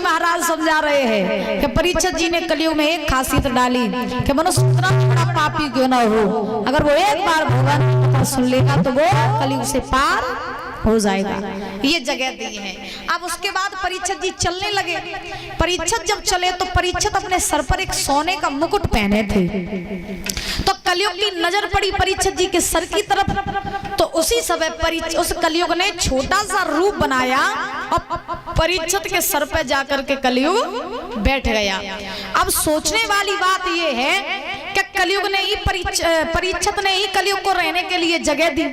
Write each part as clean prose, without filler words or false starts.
महाराज समझा रहे हैं कि परीक्षित जी ने कलयुग में एक खासियत डाली कि मनुष्य कितना बड़ा पापी क्यों ना हो, अगर वो एक बार भगवान सुन लेगा तो वो कलयुग से पार हो जाएगा। ये जगह दी है। अब उसके बाद परीक्षित जी चलने लगे। परीक्षित जब चले तो परीक्षित अपने सर पर एक सोने का मुकुट पहने थे। तो कलयुग की नजर पड़ी परीक्षित जी के सर की तरफ। तो उसी समय उस कलयुग ने छोटा सा रूप बनाया और परीक्षित के सर पे जाकर के कलयुग बैठ गया। अब सोचने वाली बात यह है कि कलयुग ने ही परीक्षित ने ही कलयुग को रहने के लिए जगह दी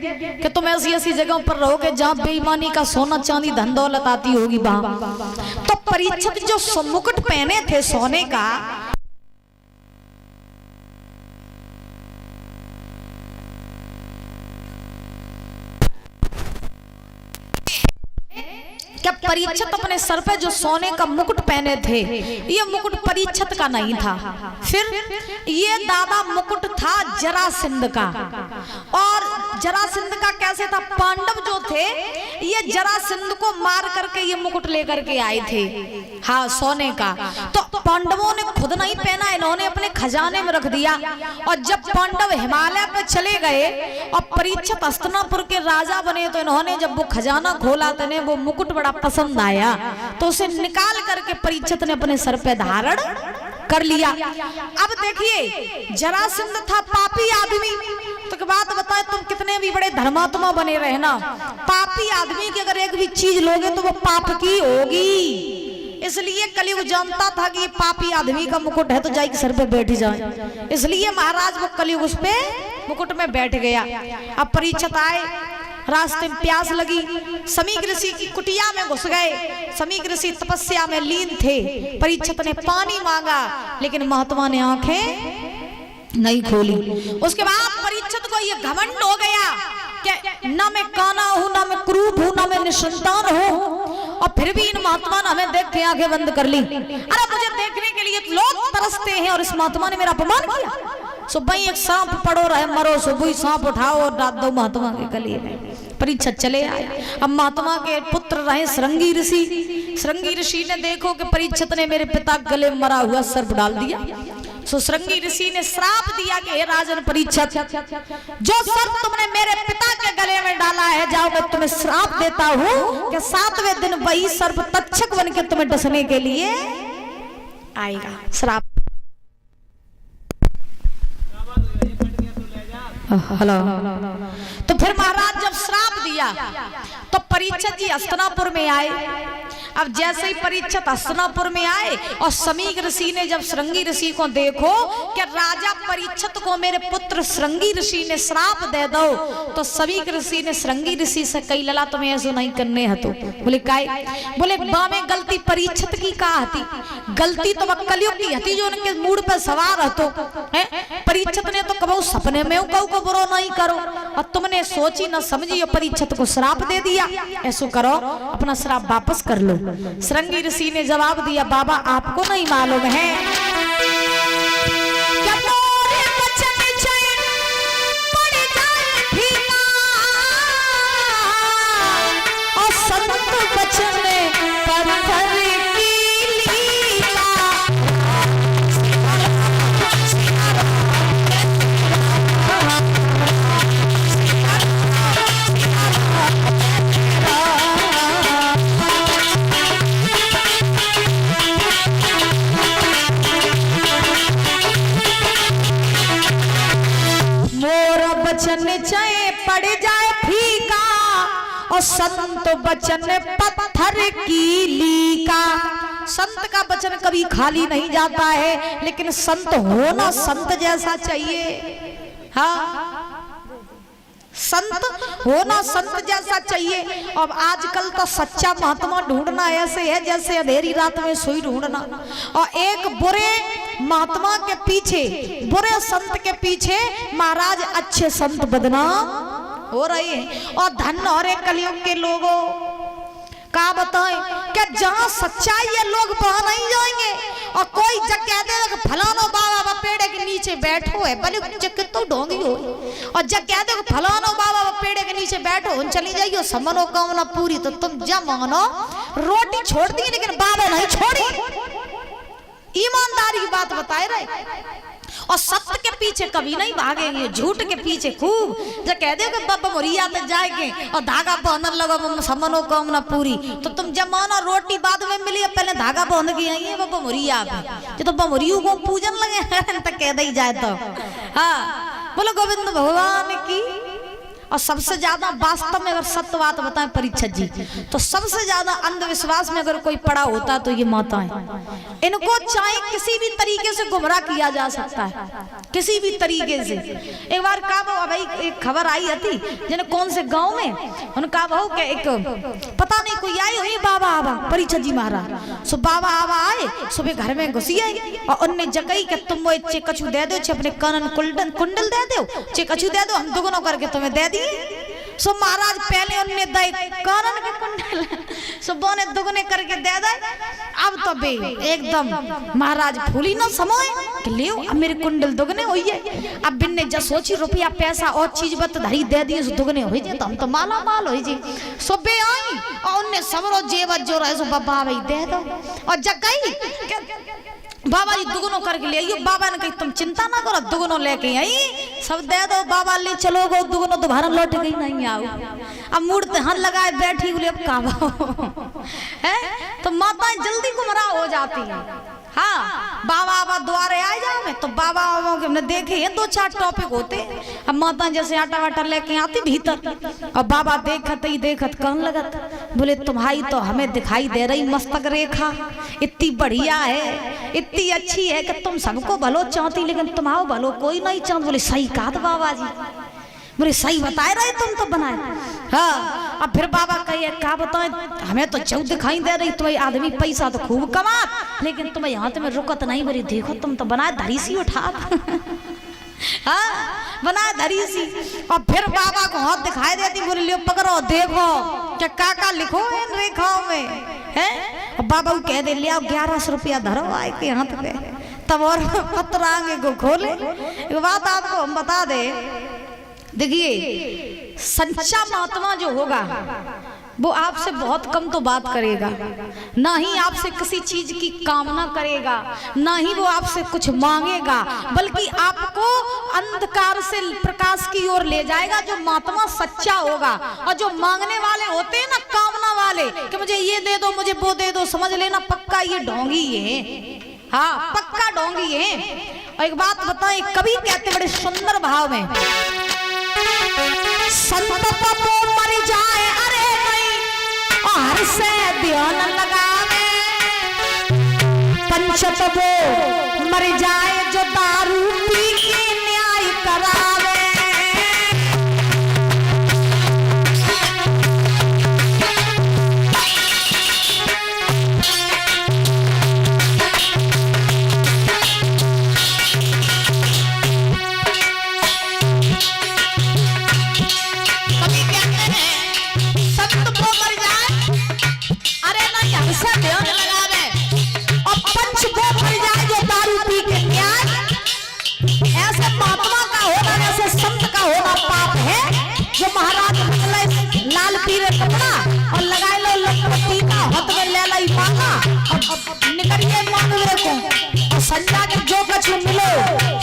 कि तुम ऐसी ऐसी जगहों पर रहोगे जहां बेईमानी का सोना चांदी धन दौलत आती होगी वहां। तो परीक्षित जो मुकुट पहने थे सोने का, क्या परीक्षित अपने सर पे जो सोने का मुकुट पहने थे, ये मुकुट परीक्षित का नहीं था। फिर ये दादा मुकुट था जरासंध का। और जरासंध का कैसे था? पांडव जो थे ये जरासंध को मार करके ये मुकुट लेकर के आए थे, हाँ, सोने का। तो पांडवों ने खुद नहीं पहना, इन्होंने अपने खजाने में रख दिया। और जब पांडव हिमालय पे चले गए और परीक्षित हस्तिनापुर के राजा बने तो इन्होंने जब वो खजाना खोला तो इन्हें वो मुकुट बड़ा पसंद आया, तो उसे निकाल करके परीक्षित ने अपने सर पे धारण कर लिया। अब देखिए, जरासंध था पापी आदमी। तो बात बताए, तुम कितने भी बड़े धर्मात्मा बने रहना, पापी आदमी की अगर एक भी चीज लोगे तो वो पाप की होगी। इसलिए कलयुग जानता था कि ये पापी आदमी का मुकुट है तो जाके सर पे बैठ जाए, इसलिए महाराज वो कलयुग उस पे मुकुट में बैठ गया। अब परीक्षित आए, रास्ते में प्यास लगी, समीक ऋषि की कुटिया में घुस गए। समीक ऋषि तपस्या में लीन थे। परीक्षित ने पानी मांगा लेकिन महात्मा ने आंखें नहीं खोली। उसके बाद परीक्षित को ये घमंड हो गया कि न मैं काना हूं, न मैं क्रूर हूं, न मैं निसंतान हूं, और फिर भी इन महात्मा ने हमें देख के आंखें बंद कर ली। अरे मुझे देखने के लिए लोग तरसते हैं और इस महात्मा ने मेरा अपमान किया। सुबह एक सांप पड़ो रहे मरो, सुबह सांप उठाओ और डाल दो महात्मा के गले में। परीक्षित चले आए। अब महात्मा के पुत्र रहे श्रृंगी ऋषि। श्रृंगी ऋषि ने देखो कि परीक्षित ने मेरे पिता गले में मरा हुआ सर्प डाल दिया। सो श्रृंगी ऋषि ने श्राप दिया कि हे राजन परीक्षित, जो सर्प तुमने मेरे पिता के गले में डाला है, जाओ मैं तुम्हें श्राप देता हूँ कि 7वें दिन वही सर्प तक्षक बन के तुम्हें डसने के लिए आएगा। श्राप। हेलो। तो फिर महाराज जब श्राप दिया तो परीक्षित जी हस्तिनापुर में आए। अब जैसे ही परीक्षित हस्तिनापुर में आए और समीक ऋषि ने जब श्रृंगी ऋषि को देखो कि राजा परीक्षित को मेरे पुत्र श्रृंगी ऋषि ने श्राप दे दो, तो समीक ऋषि ने श्रृंगी ऋषि से कही लला तुम्हें ऐसा नहीं करने हतो। बोले काय? बोले बामे गलती परीक्षित की कहा थी, गलती तो कलयुग की हती जो उनके मूड पर सवार हतो। परीक्षित ने तो कबो सपने में कहू को बुरो नहीं करो, और तुमने सोची न समझी और परीक्षित को श्राप दे दिया। ऐसा करो अपना श्राप वापस कर लो। श्रृंगी ऋषि ने जवाब दिया, बाबा आपको नहीं मालूम है और संत बचन पत्थर बचन चाहे पड़ जाए फीका और संत बचन पत्थर की लीका। संत का वचन कभी खाली नहीं जाता है, लेकिन संत होना संत जैसा चाहिए। हाँ, संत होना संत जैसा चाहिए। अब आजकल तो सच्चा महात्मा ढूंढना ऐसे है जैसे अंधेरी रात में सुई ढूंढना। और एक बुरे महात्मा के पीछे, बुरे संत के पीछे महाराज अच्छे संत बदनाम हो रहे हैं। और धन और कलयुग के लोगों का बताएं कि जहां सच्चाई है लोग वहां नहीं जाएंगे। और कोई जग कह देगा फलानो बाबा पेड़ के नीचे बैठो है, भले जग तो ढोंगी हो, और जग कह दो फलानो बाबा पेड़ के नीचे बैठो चली जाइयो समनो कामना पूरी, तो तुम जब मानो रोटी छोड़ दी लेकिन बाबा नहीं छोड़ी। बात बताए रहे। और सत्य के पीछे कभी नहीं भागेंगे, झूठ के पीछे खूब जो कह दे कि बाबा मोरिया तक जाएंगे और धागा बहनर लगा समनो कामना पूरी, तो तुम जमाना रोटी बाद में मिली, पहले धागा बहन के आई है बाबा मोरिया जो तो बमोरियों को पूजन लगे तो कह दे जाए तो हाँ बोलो गोविंद भगवान की। और सबसे ज्यादा वास्तव में अगर सत्य बात बताएं परीक्षित जी, तो सबसे ज्यादा अंधविश्वास में अगर कोई पड़ा होता तो ये माताएं, इनको चाहे किसी भी तरीके से गुमराह किया जा सकता है, किसी भी तरीके से। एक बार कहा भाई एक खबर आई थी जिन्हें कौन से गांव में उनका भाव के एक पता नहीं कोई आई हुई बाबा आबा परीक्षित जी महाराज। सो बाबा आबा आए, सुबह घर में घुसी आई और उनने जगई के तुम वो चे कछु दे दो, चे अपने कानन कुंडल दे दो, चे कछु दे दो, हम दुगुना करके तुम्हें दे। सो महाराज पहले उनने दे कानन के कुंडल, सो बोने दुगने करके दे दे। अब तो बे एकदम महाराज फूली ना समय कि ले अब मेरे कुंडल दुगने हुई है। अब बिन्ने जब सोची रुपया पैसा और चीज बत धरी दे दिए सो दुगने हुई जे, तो हम तो माला माल हुई जी। सो बे आई और उनने सबरो जेवर जो रहे सो बाबा भाई दे दो। और जग गई बाबा जी दुगुनो करके ले आइयो। बाबा ने कही तुम चिंता ना करो, दुगुनो लेके आई सब दे दो। बाबा ले चलो गो दुगुनो दोबारा लौट गई नहीं आओ। अब मूर्त हाथ लगाए बैठी बोले अब काबा है, तो माताएं जल्दी गुमराह हो जाती हैं। हाँ बाबा आबा द्वारे आ जाओ में तो बाबा आबा के हमने देखे हैं 2-4 टॉपिक होते। अब माता जैसे आटा वाटा लेके आती भीतर और बाबा देखत ही देखत कहने लगत बोले तुम्हारी तो हमें दिखाई दे रही मस्तक रेखा इतनी बढ़िया है, इतनी अच्छी है कि तुम सबको भलो चाहती लेकिन तुम्हारो भलो कोई नहीं चाहता। बोले सही कहा था बाबा जी, बोले सही बताए रहे तुम तो बनाए। हाँ अब फिर बाबा कहिए क्या बताएं, हमें तो चौ दिखाई दे रही तुम्हें आदमी पैसा तो खूब कमात लेकिन तुम्हें यहाँ तुम्हें रुकत नहीं। बोली देखो तुम तो बनाए धरी सी उठा हाँ बनाए धरी सी। और फिर बाबा को हाथ दिखाई देती बोले लियो पकड़ो देखो क्या काका लिखो इन रेखाओं में है। बाबा को कह दे लिया 1100 रुपया धरो आए के हाथ पे, तब और पत्रांगे को खोले। एक बात आपको हम बता दे, देखिए सच्चा महात्मा जो होगा वो आपसे बहुत कम तो बात करेगा, ना ही आपसे किसी चीज की कामना करेगा, ना ही वो आपसे कुछ मांगेगा, बल्कि आपको अंधकार से प्रकाश की ओर ले जाएगा। जो महात्मा सच्चा होगा। और जो मांगने वाले होते हैं ना कामना वाले कि मुझे ये दे दो मुझे वो दे दो, समझ लेना पक्का ये ढोंगी है। हाँ पक्का ढोंगी है। और एक बात बताएं, कवि कहते बड़े सुंदर भाव में, संत तपो मर जाए अरे नहीं और से ध्यान लगावे, पंचत वो मर जाए जो दारू पी के न्याय करावे। जो महाराज लाल पीले कपड़ा और लगाए लो लखपति का हाथ में ले लाई मांगा और निकलिए मांगवे को और संजा के जो कुछ मिलो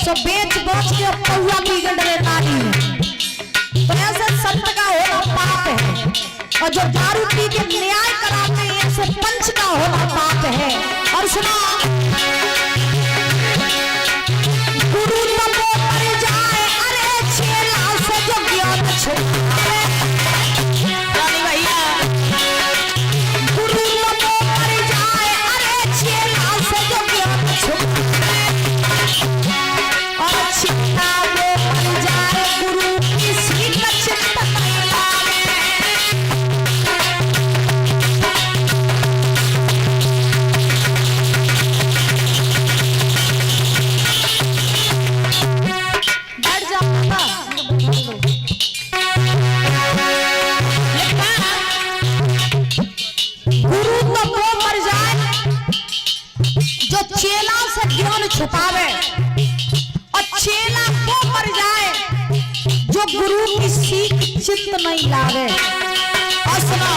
सो बेच के पौआ की गंडरे नारी। तो ऐसे संत का होना पाप है और जो दारू पी के न्याय कराते हैं ऐसे पंच का होना पाप है। और सुना गुरु तपो मर जाए अरे छेला से जो ज्ञान छुपावे। रानी भैया गुरु तपो मर जाए अरे छेला से जो ज्ञान छुपावे। और छेला वो मर जाए गुरु की सीख चिंता नहीं लावे। छुपावे और चेला वो मर जाए जो गुरु की सीख चित्त नहीं लावे। और सुनो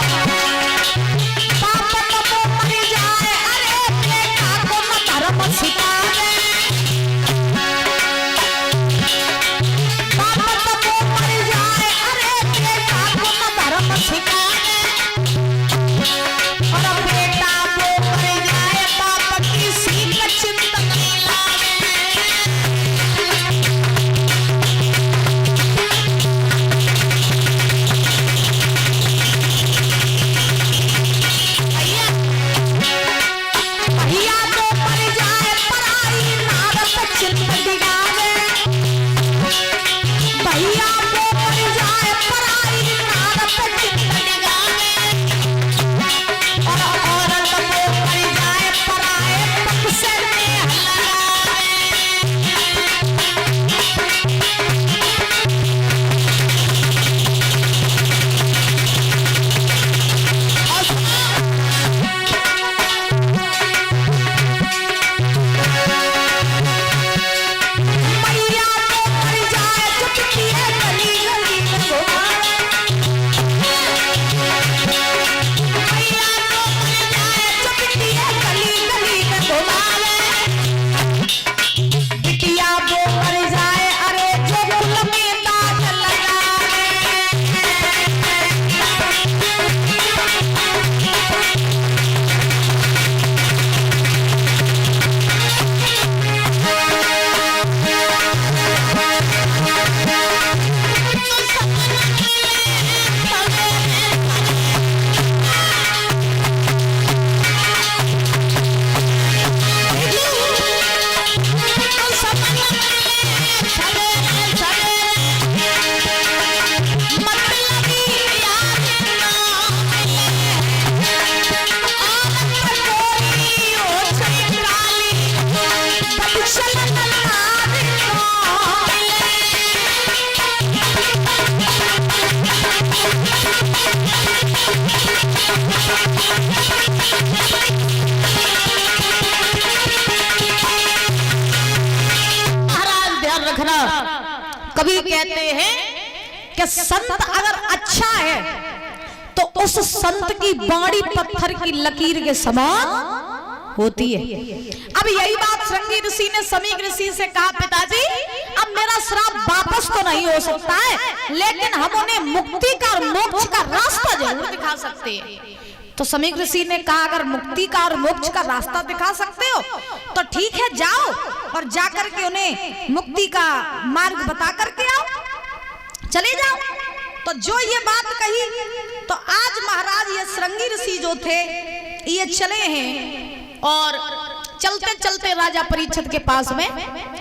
पाप तो वो मर जाए अरे बेटा को न धर्म सिखावे। सुना, कबीर कहते हैं कि संत अगर अच्छा है तो उस संत की बाणी पत्थर की लकीर के समान होती है। अब यही बात श्रृंगी ऋषि ने समीक ऋषि से कहा, पिताजी अब मेरा श्राप वापस तो नहीं हो सकता है, लेकिन हम उन्हें मुक्ति का और मोक्ष का रास्ता जरूर दिखा सकते हैं। तो समीक ऋषि ने कहा, अगर मुक्ति का और मोक्ष का रास्ता दिखा सकते हो तो ठीक है, जाओ और जाकर के उन्हें मुक्ति का मार्ग बता करके आओ, चले जाओ। तो जो ये बात कही, तो आज महाराज ये श्रृंगी ऋषि जो थे ये चले हैं और चलते चलते राजा परीक्षित के पास में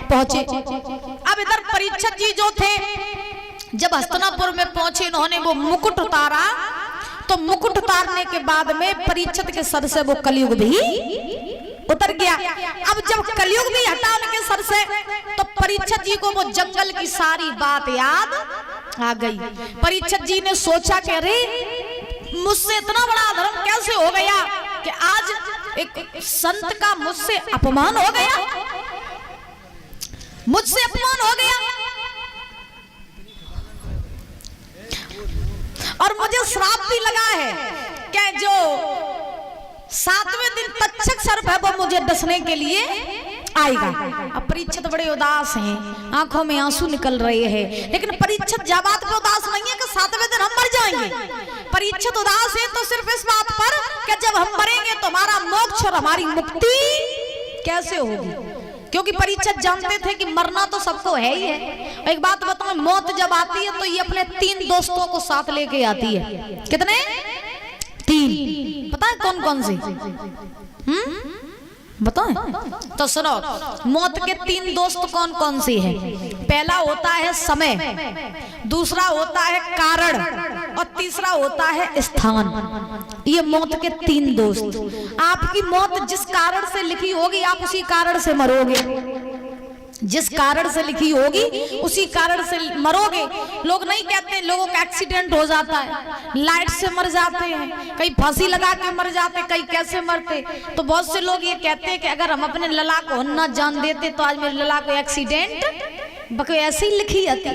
पहुंचे। अब इधर परीक्षित जी जो थे, जब हस्तिनापुर में पहुंचे, इन्होंने वो मुकुट उतारा, तो मुकुट उतारने के बाद में परीक्षित के सर से वो कलयुग भी उतर गया। अब जब कलयुग भी हटा उनके सर से, तो परीक्षित जी को वो जंगल की सारी बात याद आ गई। परीक्षित जी ने सोचा कि अरे मुझसे इतना बड़ा अधर्म कैसे हो गया कि आज एक संत का मुझसे अपमान हो गया, मुझसे अपमान हो गया और मुझे श्राप भी लगा है कि जो 7वें दिन तक्षक सर्प है वो मुझे डसने के लिए आएगा। अब परीक्षित बड़े उदास हैं, आंखों में आंसू निकल रहे हैं, लेकिन परीक्षित जा बात पे उदास नहीं है कि 7वें दिन हम मर जाएंगे। परीक्षित उदास है तो सिर्फ इस बात पर कि जब हम मरेंगे तो हमारा मोक्ष और हमारी मुक्ति कैसे होगी, क्योंकि परीक्षित जानते थे कि मरना तो सबको है ही है। एक बात बताऊं, मौत जब आती है तो ये अपने 3 दोस्तों को साथ लेके आती है। कितने? 3। पता है कौन कौन से? बताएं तो सुनो, मौत के 3 दोस्त कौन कौन से हैं? पहला होता है समय, दूसरा होता है कारण और तीसरा होता है स्थान। ये मौत के 3 दोस्त। आपकी मौत जिस कारण से लिखी होगी आप उसी कारण से मरोगे, जिस कारण से लिखी होगी उसी कारण से मरोगे। लोग नहीं कहते लोगों का एक्सीडेंट हो जाता है, लाइट से मर जाते हैं, कहीं फांसी लगा के मर जाते, कहीं कैसे मरते। तो बहुत से लोग ये कहते हैं कि अगर हम अपने लला को ना जान देते तो आज मेरे लला को एक्सीडेंट ऐसे ही लिखी जाती,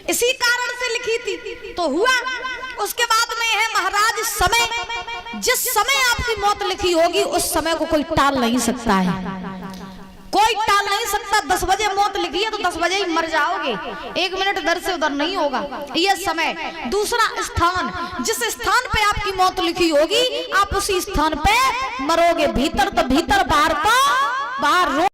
इसी कारण से लिखी थी तो हुआ। उसके बाद में है महाराज समय। जिस समय आपकी मौत लिखी होगी उस समय को कोई टाल नहीं सकता है, कोई टाल नहीं सकता। 10 बजे मौत लिखी है तो 10 बजे ही मर जाओगे, 1 मिनट इधर से उधर नहीं होगा, ये समय। दूसरा स्थान, जिस स्थान पे आपकी मौत लिखी होगी आप उसी स्थान पे मरोगे। भीतर तो भीतर, बाहर तो बाहर।